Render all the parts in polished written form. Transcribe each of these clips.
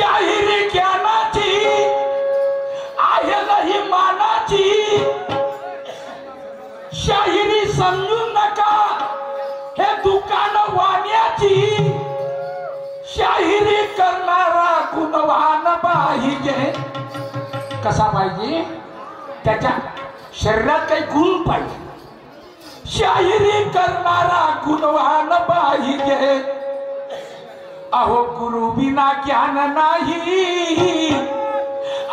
शाहिरी ज्ञानाची आहे नाही मानाची, शाहिरी समजू नका हे दुकान वाण्याची, शाहिरी करणारा गुणवान पाहिजे. कसा पाहिजे? त्याच्या शरीरात काही गुण पाहिजे. शाहिरी करणारा गुणवान पाहिजे. अहो गुरु विना ज्ञान नाही,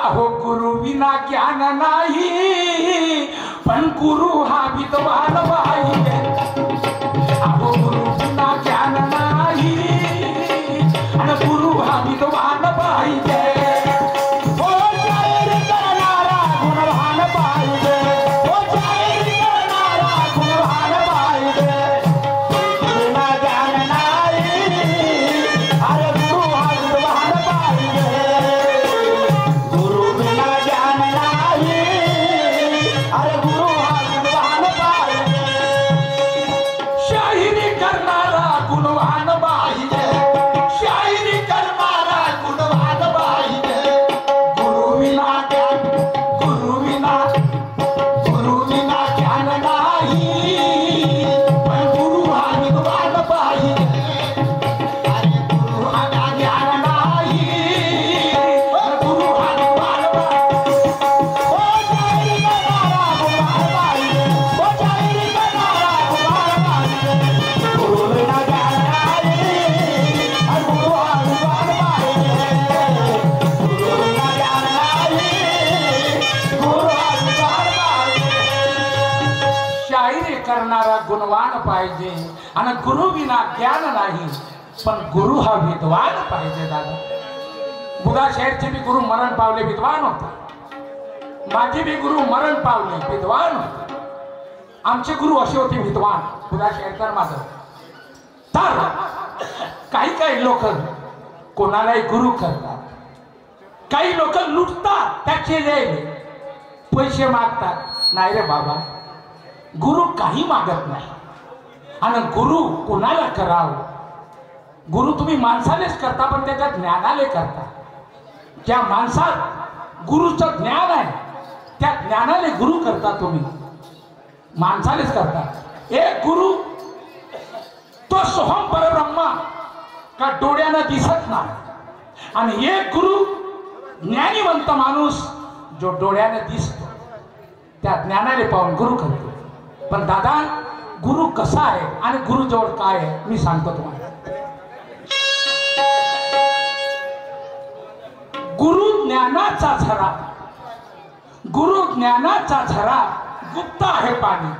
अहो गुरु विना ज्ञान नाही, पण गुरु हा विद्वान पाहिजे. अहो गुरु विना ज्ञान नाही आणि गुरु हा विद्वान पाहिजे. गुणवान पाहिजे आणि गुरु विना ज्ञान नाही, पण गुरु हा विद्वान पाहिजे. दादा बुधा शहरचे भी गुरु मरण पावले विद्वान होते, माझे भी गुरु मरण पावले विद्वान होते. आमचे गुरु असे होते विद्वान. बुधा शहरकर माझं तर काही काही लोक कोणालाही गुरु करतात, काही लोक लुटतात, त्याचे पैसे मागतात. नाही रे बाबा, गुरु काही मागत नाही. आणि गुरु कोणाला करावं? गुरु तुम्ही माणसालेच करता, पण त्याच्या ज्ञानाले करता. ज्या माणसात गुरुचं ज्ञान आहे त्या ज्ञानाले गुरु करता. तुम्ही माणसालेच करता. एक गुरु तो सोहम परब्रह्मा का डोळ्यानं दिसत नाही, आणि एक गुरु ज्ञानीवंत माणूस जो डोळ्याने दिसतो, त्या ज्ञानाले पाहून गुरु करतो. पण दादा गुरु कसा आहे आणि गुरु जवळ काय आहे मी सांगतो तुम्हाला. गुरु ज्ञानाचा झरा, गुरु ज्ञानाचा झरा गुप्त आहे पाणी.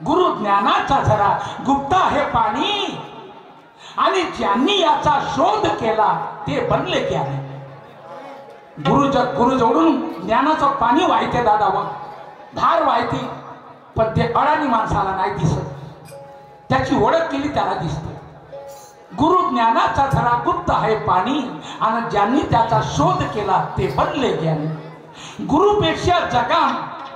गुरु ज्ञानाचा झरा गुप्त आहे पाणी, आणि ज्यांनी याचा शोध केला ते बनले ज्ञानी. गुरु जवळून ज्ञानाचं पाणी वाहते दादा, व धार वाहते, पण ते अडाणी माणसाला नाही दिसत. त्याची ओळख केली त्याला दिसते. गुरु ज्ञानाचा झरा गुप्त आहे पाणी, आणि ज्यांनी त्याचा शोध केला ते बनले ज्ञानी. गुरुपेक्षा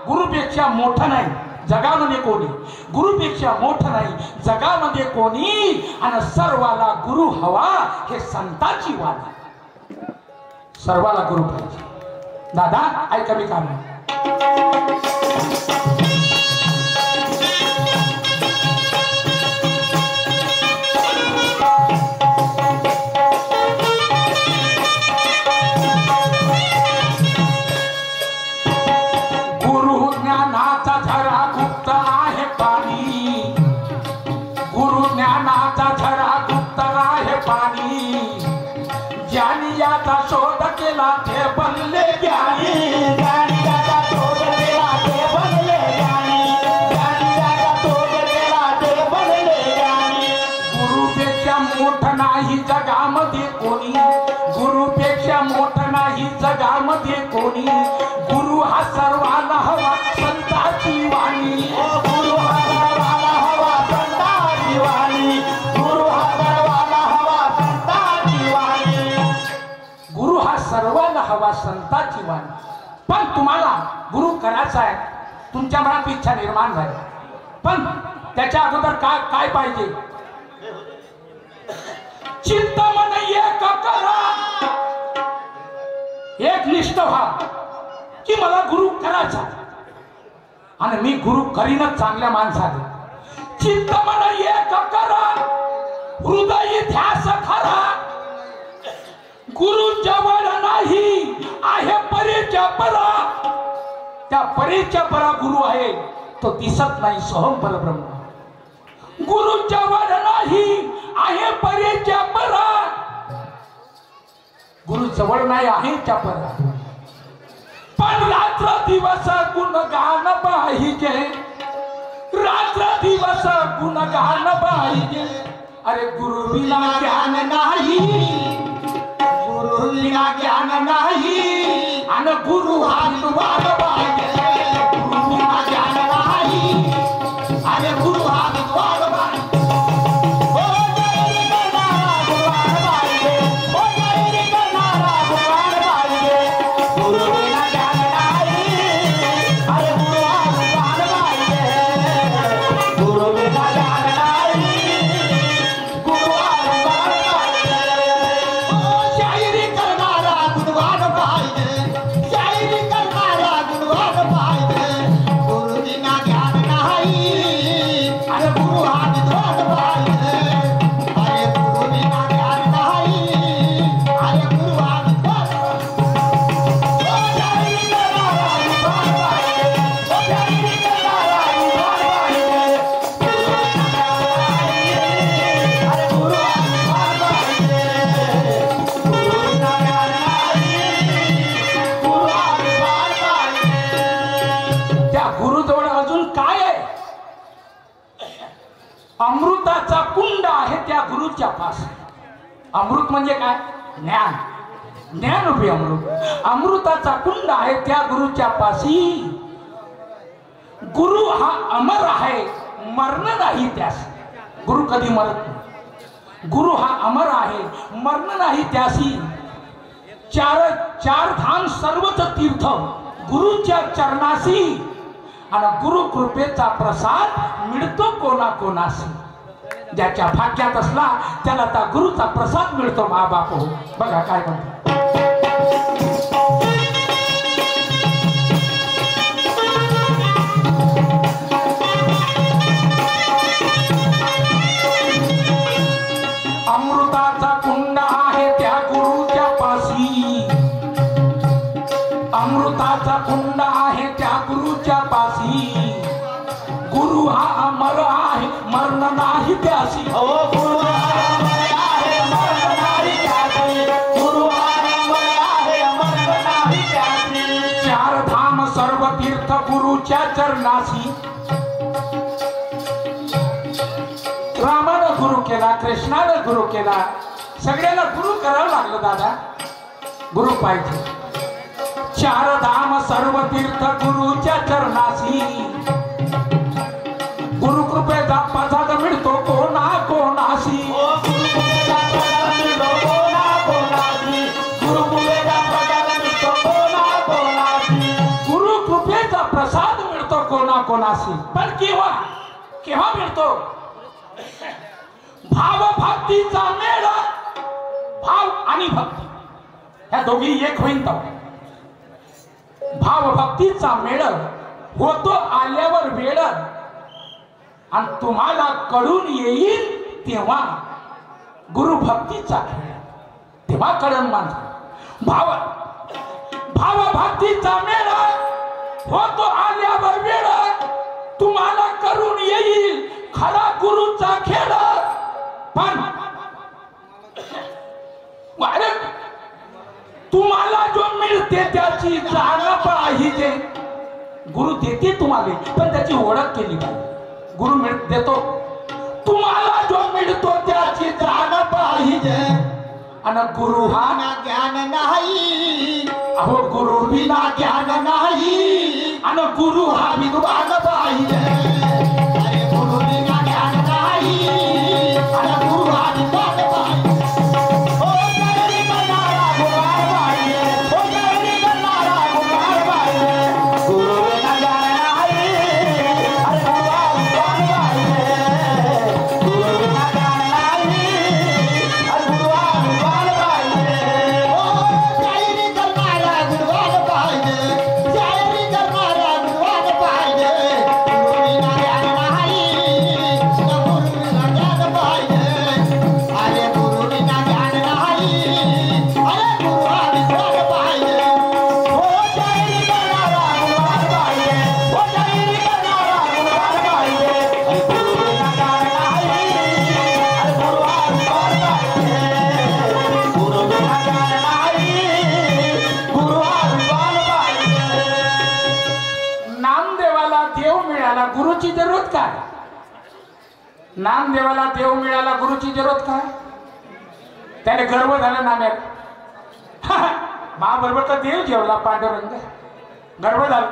गुरुपेक्षा मोठं नाही जगामध्ये कोणी, गुरुपेक्षा मोठं नाही जगामध्ये कोणी, आणि सर्वाला गुरु हवा हे संताची वाणी. सर्वाला गुरु पाहिजे. दादा ऐका मी काम शोध केला ते बनले ज्ञानी. ज्ञानीचा शोध केला ते बनले ज्ञानी. ज्ञानीचा शोध केला ते बनले ज्ञानी. गुरुपेक्षा मोठं नाही जगामध्ये कोणी, गुरुपेक्षा मोठं नाही जगामध्ये कोणी. गुरु हा सर्वांना हवा संताची वाणी. गुरु हा सर्वांना हवा संताची वाणी. गुरु हा सर्वांना हवा संताची वाणी. गुरु हा सर्वांना हवा संताची वाणी. पण तुम्हाला गुरु करायचा आहे, तुमच्या मनात इच्छा निर्माण झाली, पण त्याच्या अगोदर काय पाहिजे? चिंतामन एक करा, एकनिष्ठ व्हा की मला गुरु करायचा आणि मी गुरु करीनच चांगल्या माणसाने. चित्त मन एक करा, हृदय ध्यास खरा, गुरु जवळ नाही आहे परीच्या परा. त्या परीच्या परा गुरु आहे, तो दिसत नाही सोहम परब्रह्म. गुरु जवळ नाही आहे परीच्या परा, गुरु जवळ नाही आहे त्या परा. पण रात्र दिवस गुणगान पाहिजे, रात्र दिवस गुणगान पाहिजे. अरे गुरु विना ज्ञान नाही, गुरु विना ज्ञान नाही आणि गुरु हा द्वार पाहिजे. गुरु विना ज्ञान नाही आणि गुरु हा द्वार पाहिजे. अमृताचा कुंड आहे त्या गुरुच्या पास. अमृत म्हणजे काय? ज्ञान. ज्ञान रूपी अमृत. अमृताचा कुंड आहे त्या गुरुच्या पाशी. गुरु हा अमर आहे, मरण नाही त्यास. गुरु कधी मरत नाही. गुरु हा अमर आहे, मरण नाही त्यासी. चार धाम सर्वच तीर्थ गुरुच्या चरणासी आणि गुरु कृपेचा प्रसाद मिळतो कोणा कोणासी. ज्याच्या भाग्यात असला त्याला त्या गुरुचा प्रसाद मिळतो. मा बाप हो. बघा काय म्हणतो. अमृताचा कुंड आहे त्या गुरुच्या पाशी. अमृताचा कुंड आहे त्या गुरुच्या पाशी. गुरु हा अमर आहे, मरण नाही त्यासी. गुरु हा अमर आहे, मरण नाही त्यासी. गुरु हा अमर आहे, मरण नाही त्यासी. चार धाम सर्व तीर्थ गुरुच्या चरणासी. रामानं गुरु केला, कृष्णानं गुरु केला, सगळ्यांना गुरु करावं लागलं. दादा गुरु पाहिजे. चार धाम सर्व तीर्थ गुरुच्या चरणासी. गुरु कृपेचा प्रसाद मिळतो कोणा कोणासी. गुरु कृपेचा प्रसाद मिळतो कोणा कोणासी. गुरु कृपेचा प्रसाद मिळतो कोणा कोणासी. गुरु कृपेचा प्रसाद मिळतो कोणा कोणासी. पण केव्हा केव्हा मिळतो? भाव भक्तीचा मेळ. भाव आणि भक्ती ह्या दोघी एक होईल तर भाव भक्तीचा मेळ होतो आल्यावर वेळ. आणि तुम्हाला कळून येईल तेव्हा गुरु भक्तीचा खेळ. तेव्हा कळण माणसं. भाव भक्तीचा मेळ होतो आल्यावर वेळ. तुम्हाला करून येईल खरा गुरुचा खेळ. पण तुम्हाला जो मिळते त्याची जाण पाहिजे. गुरु देते तुम्हाला, पण त्याची ओळख केली पाहिजे. गुरु देतो, तुम्हाला जो मिळतो त्याची जाण पाहिजे. आणि गुरु हा ज्ञान नाही. अहो गुरु विना ज्ञान नाही आणि गुरु हा विद्वान पाहिजे. अरे गुरु विना ज्ञान नाही आणि गुरु हा विद्वान पाहिजे. गुरु गुरुची जरूरत काय? नामदेवाला देव मिळाला, गुरुची जरूरत काय? त्याने गर्व झाला नाम्यात, महाबरोबर तर देव जेवला पांडुरंग, गर्व झाला.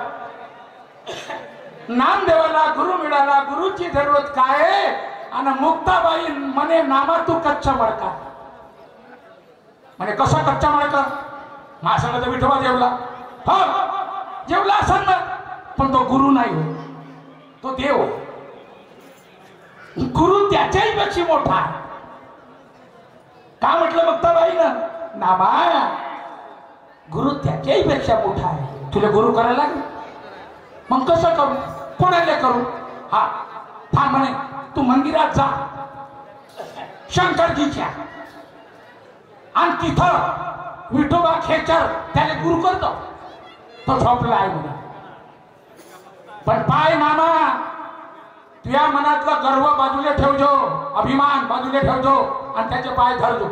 नामदेवाला गुरु मिळाला, गुरुची जरूरत काय? आणि मुक्ताबाई म्हणे नामा तू कच्चा मडका. म्हणे कसा कच्चा मडका? माझ्या तर विठोबा जेवला. हो जेवला असं ना, पण तो गुरु नाही हो, तो देव. गुरु त्याच्याही पेक्षा मोठा आहे. का म्हटलं मुक्ताबाईनं? नामा गुरु त्याच्याही पेक्षा मोठा आहे. तुला गुरु करायला लागेल. मग कसं करू? कोणाला करू? हा थांब म्हणे, तू मंदिरात जा शंकरजीच्या, आणि तिथं विठोबा खेचर त्याला गुरु करतो. तो झोपला आहे म्हणे. पण पाय मामा, तुझ्या मनातला गर्व बाजूला ठेवजो, अभिमान बाजूला ठेवजो, आणि त्याचे पाय धरजो.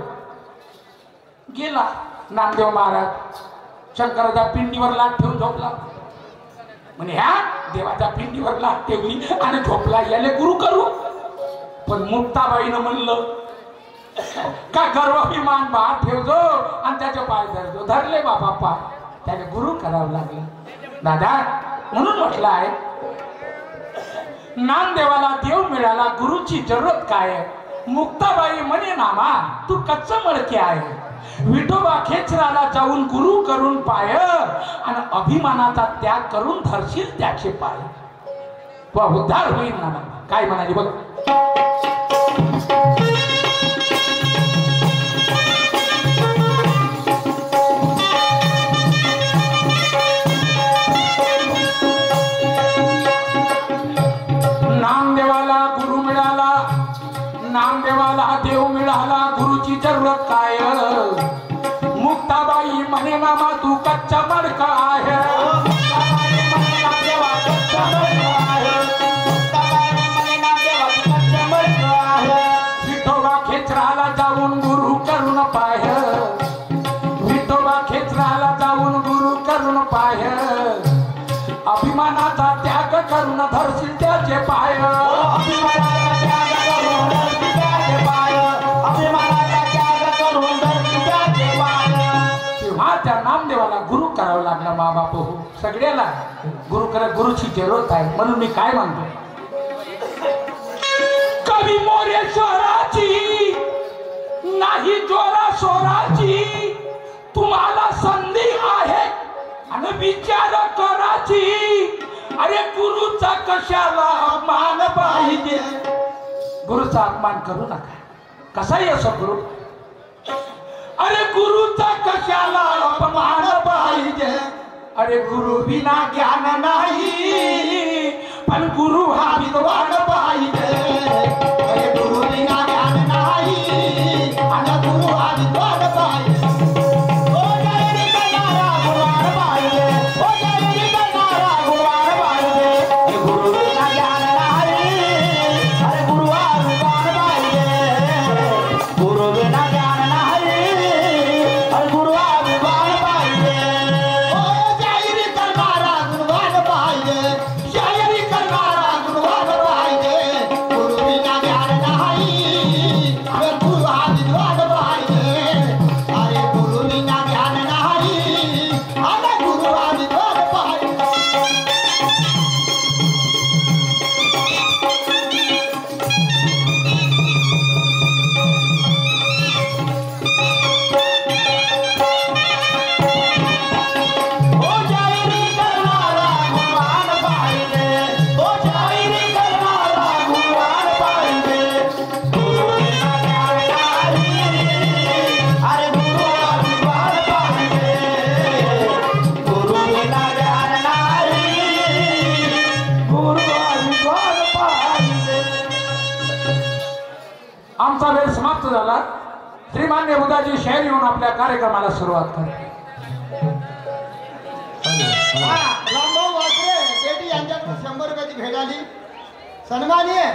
गेला नामदेव महाराज शंकराच्या पिंडीवर लाट ठेवून झोपला. म्हणे ह्या देवाच्या पिंडीवर लाट ठेवली आणि झोपला, याले गुरु करू. पण मुक्ताबाईनं म्हणलं का गर्व अभिमान बाहेर ठेवजो आणि त्याचे पाय धरजो. धरले बाबा पाय, त्याला गुरु करावं लागलं. दादा म्हणून म्हटलं आहे, नामदेवाला देव मिळाला, गुरुची जरूरत काय? मुक्ताबाई म्हणे नामा तू कच्च मडके आहे. विठोबा खेचराला जाऊन गुरु करून पाय, आणि अभिमानाचा त्याग करून धरशील त्याचे पाय, तो उद्धार होईल. नामा काय म्हणाली बघ. नामदेवाला देव मिळाला, गुरुची जरूरत काय? मुक्ताबाई म्हणे मामा तू कच्चा मडका आहे. विठोबा खेचराला जाऊन गुरु करून पाय, विठोबा खेचराला जाऊन गुरु करून पाय, अभिमानाचा त्याग करून धरशील त्याचे पाय. तेव्हा त्या नामदेवाला गुरु करावं लागला. मा बाप हो, सगळ्याला गुरु करा, गुरुची जरूरत आहे. म्हणून मी काय म्हणतो, कवी मोरेश्वराची नाही जोरा सोराची, तुम्हाला संधी आहे आणि विचार कराची. अरे गुरुचा कशाला अपमान पाहिजे? गुरुचा अपमान करू नका, कसाही असो गुरु. अरे गुरुचा कशाला अपमान पाहिजे? अरे गुरु विना ज्ञान नाही, पण गुरु हा विद्वान पाहिजे. अरे गुरु विना ज्ञान नाही, आणि गुरु हा विद्वान पाहिजे. आमचा वेळ समाप्त झाला. श्रीमान्य बुधाजी शेर येऊन आपल्या कार्यक्रमाला सुरुवात करते. रामभाऊ वासरे पेटी यांच्याकडून 100 रुपयाची भेट आली. सन्माननीय